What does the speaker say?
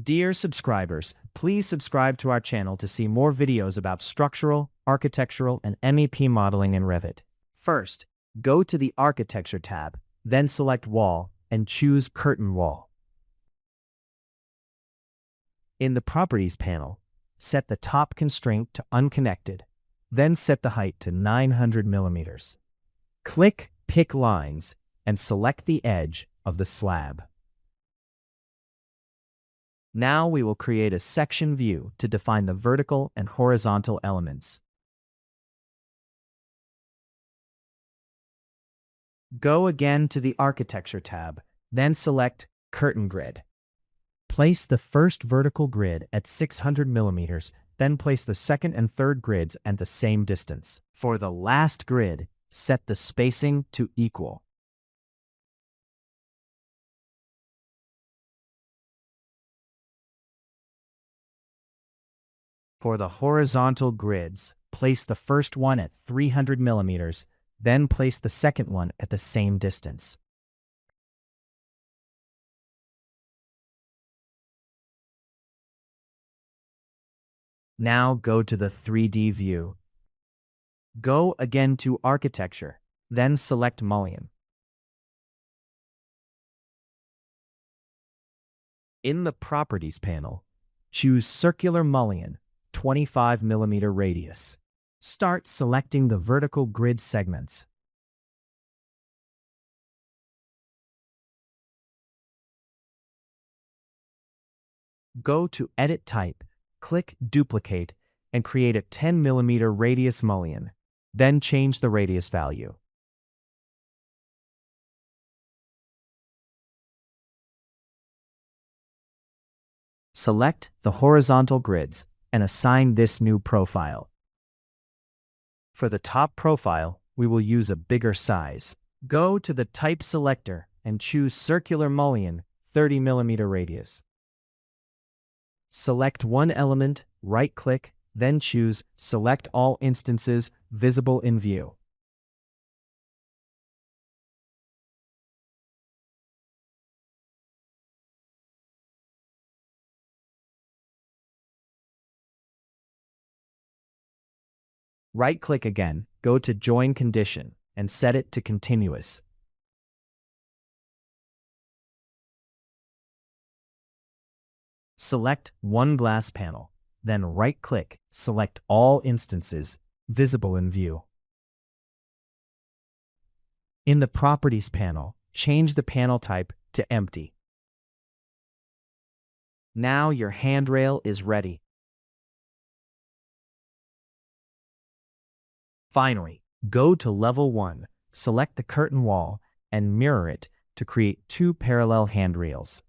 Dear subscribers, please subscribe to our channel to see more videos about structural, architectural, and MEP modeling in Revit. First, go to the Architecture tab, then select Wall and choose Curtain Wall. In the Properties panel, set the top constraint to Unconnected, then set the height to 900 millimeters. Click Pick Lines and select the edge of the slab. Now we will create a section view to define the vertical and horizontal elements. Go again to the Architecture tab, then select Curtain Grid. Place the first vertical grid at 600 millimeters, then place the second and third grids at the same distance. For the last grid, set the spacing to equal. For the horizontal grids, place the first one at 300 millimeters, then place the second one at the same distance. Now go to the 3D view. Go again to Architecture, then select Mullion. In the Properties panel, choose Circular Mullion, 25 millimeter radius. Start selecting the vertical grid segments. Go to Edit Type, click Duplicate, and create a 10 millimeter radius mullion. Then change the radius value. Select the horizontal grids and assign this new profile. For the top profile, we will use a bigger size. Go to the Type selector and choose Circular Mullion, 30 millimeter radius. Select one element, right-click, then choose Select All Instances Visible in View. Right-click again, go to Join Condition, and set it to Continuous. Select one glass panel, then right-click, select All Instances Visible in View. In the Properties panel, change the panel type to Empty. Now your handrail is ready. Finally, go to Level 1, select the curtain wall, and mirror it to create two parallel handrails.